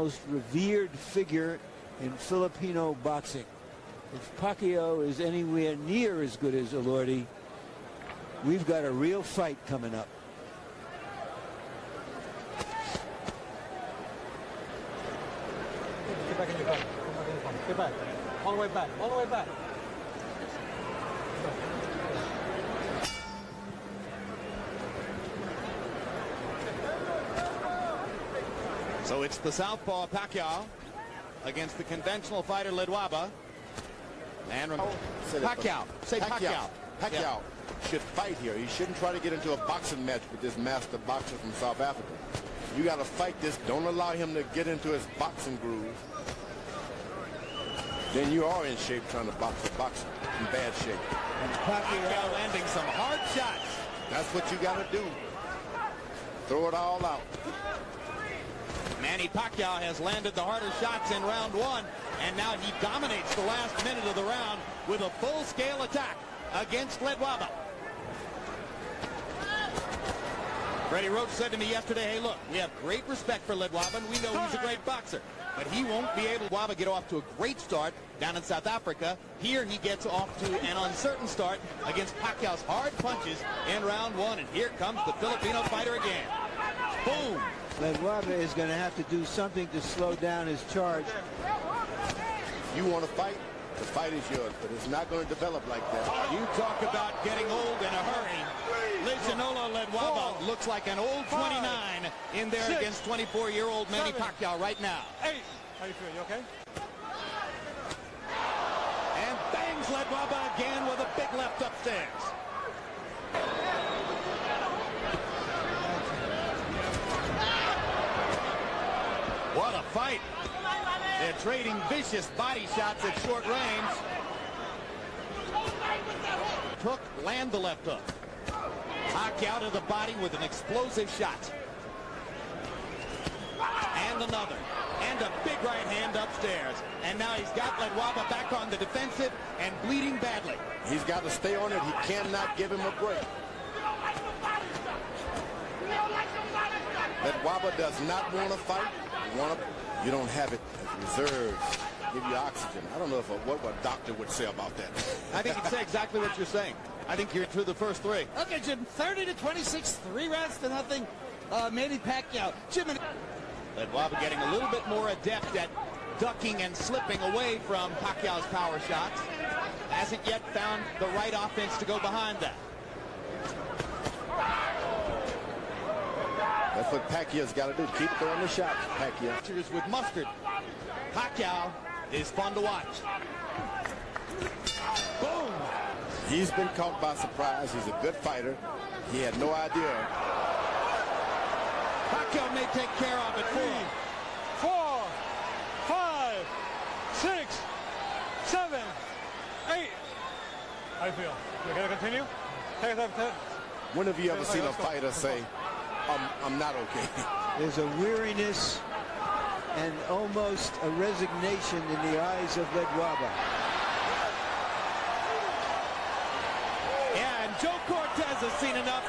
most revered figure in Filipino boxing. If Pacquiao is anywhere near as good as Elordi, we've got a real fight coming up. Get back in your corner. Get back. All the way back. All the way back. So it's the southpaw Pacquiao against the conventional fighter Ledwaba. And Pacquiao. Say Pacquiao. Pacquiao should fight here. He shouldn't try to get into a boxing match with this master boxer from South Africa. You got to fight this. Don't allow him to get into his boxing groove. Then you are in shape trying to box a boxer in bad shape. And Pacquiao landing some hard shots. That's what you got to do. Throw it all out. Manny Pacquiao has landed the harder shots in round one, and now he dominates the last minute of the round with a full-scale attack against Ledwaba. Freddie Roach said to me yesterday, hey, look, we have great respect for Ledwaba, and we know he's a great boxer, but he won't be able to get off to a great start down in South Africa. Here he gets off to an uncertain start against Pacquiao's hard punches in round one, and here comes the Filipino fighter again. Boom! Ledwaba is going to have to do something to slow down his charge. You want to fight? The fight is yours, but it's not going to develop like that. You talk about getting old in a hurry. Lejanolo Ledwaba looks like an old 29 in there against 24-year-old Manny Pacquiao right now. 8. How you feel? You okay? And bangs Ledwaba again with a big left upstairs. What a fight. They're trading vicious body shots at short range. Hook, land the left hook. Pacquiao to the body with an explosive shot. And another. And a big right hand upstairs. And now he's got Ledwaba back on the defensive and bleeding badly. He's got to stay on it. He cannot give him a break. Ledwaba does not want to fight. You don't have it as reserves. Give you oxygen. I don't know what a doctor would say about that. I think he'd say exactly what you're saying. I think you're through the first three. Okay, Jim, 30-26, 3 rounds to nothing. Manny Pacquiao. Jim and Ledwaba getting a little bit more adept at ducking and slipping away from Pacquiao's power shots. Hasn't yet found the right offense to go behind that. That's what Pacquiao's got to do. Keep throwing the shots, Pacquiao. With mustard. Pacquiao is fun to watch. Boom! He's been caught by surprise. He's a good fighter. He had no idea. Pacquiao may take care of it. 4, 5, 6, 7, 8. How you feel? You gonna continue? Take it. When have you ever seen a fighter say, I'm not okay? There's a weariness and almost a resignation in the eyes of Ledwaba. Yeah, and Joe Cortez has seen enough.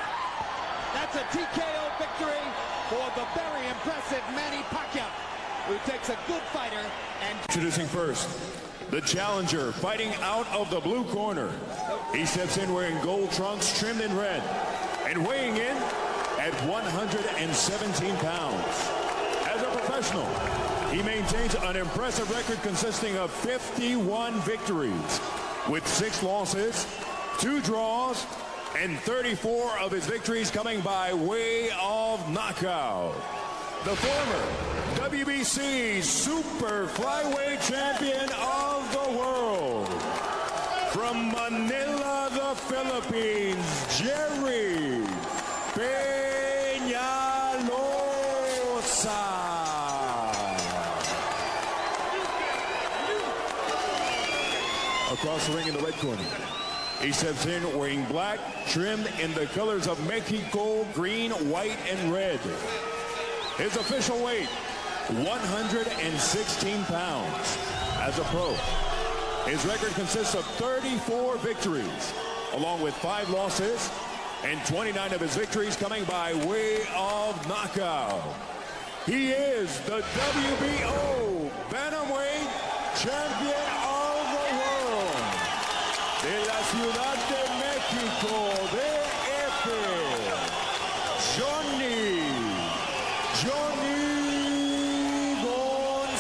That's a TKO victory for the very impressive Manny Pacquiao, who takes a good fighter and... Introducing first, the challenger fighting out of the blue corner. He steps in wearing gold trunks trimmed in red and weighing in at 117 pounds. As a professional, he maintains an impressive record consisting of 51 victories, with 6 losses, 2 draws, and 34 of his victories coming by way of knockout. The former WBC Super Flyweight Champion of the world. From Manila, the Philippines, Jerry Peñalosa. Across the ring in the red corner, he steps in wearing black, trimmed in the colors of Mexico, green, white, and red. His official weight, 116 pounds. As a pro, his record consists of 34 victories, along with 5 losses, and 29 of his victories coming by way of knockout. He is the WBO Bantamweight Champion of the World. De la Ciudad de México, DF, Johnny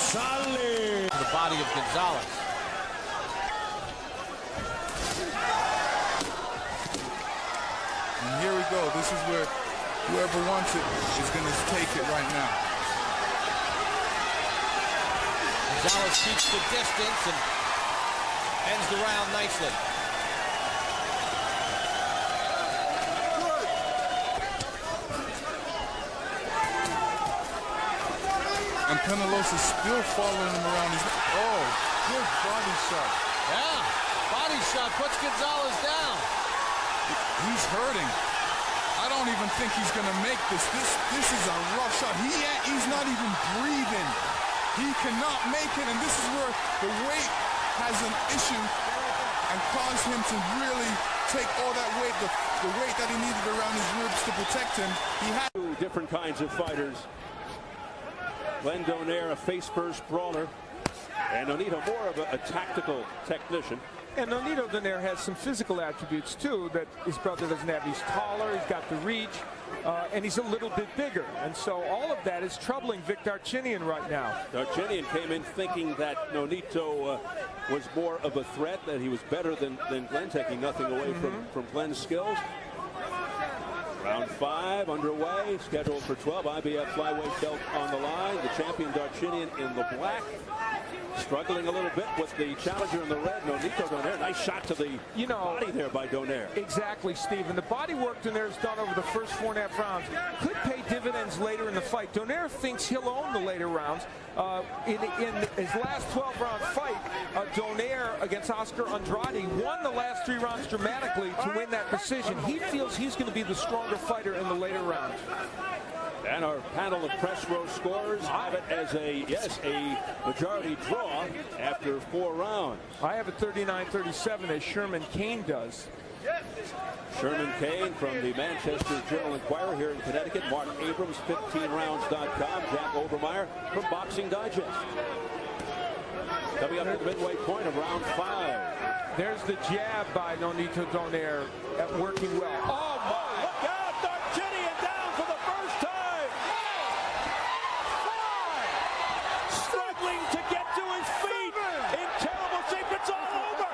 Gonzalez. The body of Gonzalez. And here we go. This is where whoever wants it is going to take it right now. Gonzalez keeps the distance and ends the round nicely. And Penelos is still following him around. Oh, good body shot. Yeah, body shot puts Gonzalez down. He's hurting. I don't even think he's going to make this. This is a rough shot. He's not even breathing. He cannot make it, and this is where the weight has an issue and caused him to really take all that weight, the weight that he needed around his ribs to protect him. He had Two different kinds of fighters. Glenn Donaire, a face-first brawler, and Nonito more of a tactical technician. And Nonito Donaire has some physical attributes, too, that his brother doesn't have. He's taller, he's got the reach, and he's a little bit bigger. And so all of that is troubling Vic Darchinyan right now. Darchinyan came in thinking that Nonito was more of a threat, that he was better than Glenn, taking nothing away from Glenn's skills. Round 5 underway, scheduled for 12. IBF flyweight belt on the line. The champion Darchinyan in the black. Struggling a little bit with the challenger in the red, Nonito Donaire. Nice shot to the body there by Donaire. Exactly, Steve. And the body work Donaire's done over the first 4.5 rounds could pay dividends later in the fight. Donaire thinks he'll own the later rounds. In his last 12-round fight, Donaire against Oscar Andrade won the last 3 rounds dramatically to win that decision. He feels he's going to be the stronger fighter in the later rounds. And our panel of press row scorers have it as a majority draw after 4 rounds. I have a 39-37 as Sherman Cain does. Sherman Cain from the Manchester Journal-Inquirer here in Connecticut. Mark Abrams, 15rounds.com. Jack Obermeyer from Boxing Digest. Coming up at the midway point of round 5. There's the jab by Nonito Donaire working well. Oh, my! Look out! Darchinyan down for the first time! Struggling to get to his feet! In terrible shape. It's all over!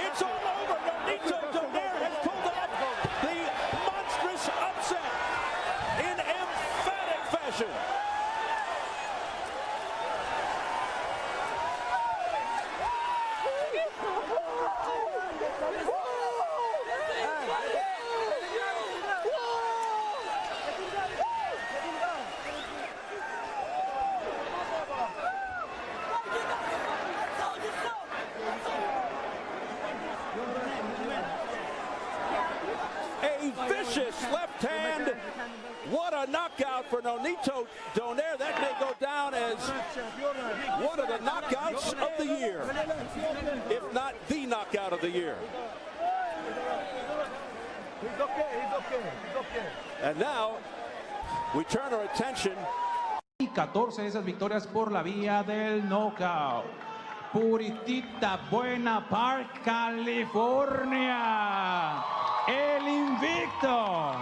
It's all over! Nonito Donaire has pulled off the monstrous upset in emphatic fashion. Vicious left hand. What a knockout for Nonito Donaire. That may go down as one of the knockouts of the year, if not the knockout of the year. He's okay. And now we turn our attention. 14 de esas victorias por la vía del knockout. Puritita Buena Park, California. El invicto,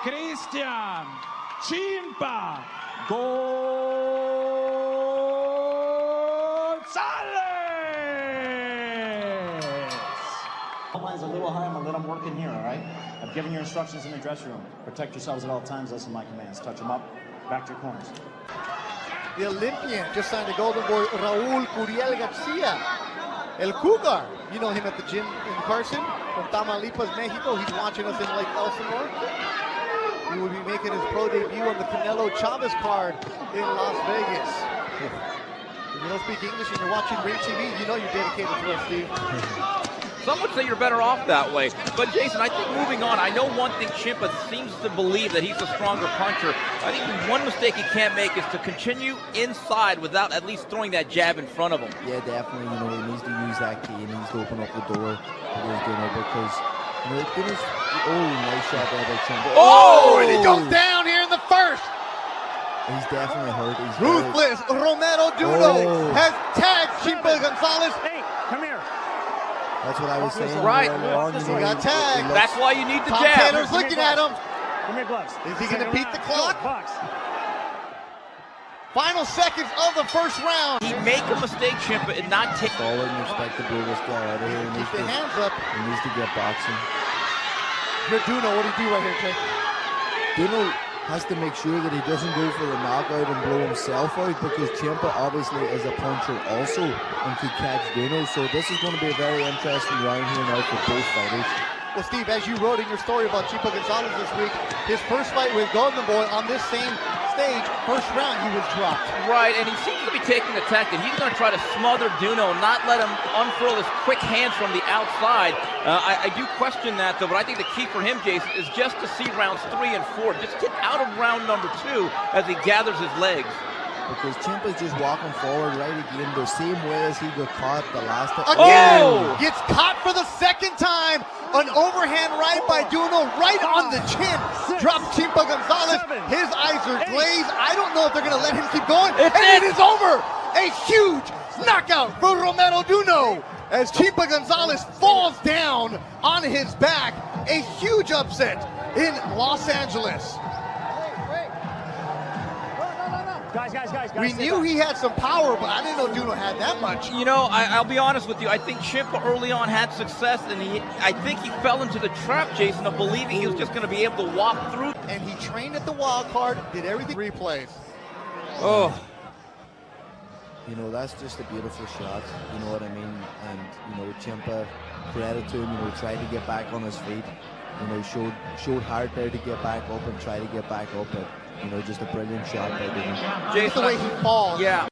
Cristian Chimpa Gonzalez. Line's a little high. I'm going to let them work in here, all right? I've given you instructions in the dressing room. Protect yourselves at all times. Listen to my commands. Touch them up. Back to your corners. The Olympian just signed a Golden Boy, Raul Curiel Garcia. El Cougar, you know him at the gym in Carson, from Tamaulipas, Mexico. He's watching us in Lake Elsinore. He will be making his pro debut on the Canelo Chavez card in Las Vegas. If you don't speak English and you're watching Ring TV, you know you're dedicated to us, Steve. Some would say you're better off that way. But, Jason, I think moving on, I know one thing Chimpa seems to believe that he's a stronger puncher. I think the one mistake he can't make is to continue inside without at least throwing that jab in front of him. Yeah, definitely. You know, he needs to use that key and he needs to open up the door because, you know, nice shot there by Chimpa. Oh, and he goes down here in the first. He's definitely hurt. He's Ruthless Romero Duno has tagged Chimpa Gonzalez. Hey, come here. That's what I was saying. Right. He got tagged. That's why you need the Tom jab. Taylor's looking at him. Give me gloves. Is he going to beat the clock? Box. Final seconds of the first round. He make a mistake, Chimpa, and not take. Forward and expect to blow this guy out of here. Keep the hands up. He needs to get boxing. You're Duno. What do you do right here, Jay? Duno has to make sure that he doesn't go for the knockout and blow himself out, because Chimpa obviously is a puncher also and could catch Duno. So this is going to be a very interesting round here now for both fighters. Well, Steve, as you wrote in your story about Chimpa Gonzalez this week, his first fight with Golden Boy on this same stage, first round, he was dropped. Right, and he seems to be taking the tactic. He's going to try to smother Duno, not let him unfurl his quick hands from the outside. I do question that, though, but I think the key for him, Jason, is just to see rounds 3 and 4. Just get out of round number 2 as he gathers his legs. Because Chimpa's just walking forward right again, the same way as he got caught the last time. Again, gets caught for the second time. An overhand right by Duno, right on the chin. Drops Chimpa Gonzalez. His eyes are glazed. I don't know if they're going to let him keep going. And it is over. A huge knockout for Romero Duno as Chimpa Gonzalez falls down on his back. A huge upset in Los Angeles. Guys. We knew he had some power, but I didn't know Duno had that much. You know, I'll be honest with you. I think Chimpa early on had success, and I think he fell into the trap, Jason, of believing he was just going to be able to walk through. And he trained at the wild card, did everything replays. Oh. You know, that's just a beautiful shot. You know what I mean? And, you know, Chimpa, credit to him, you know, tried to get back on his feet. You know, showed heart there to get back up and try to get back up. But, you know, just a brilliant shot by Duno. Just the way he falls. Yeah.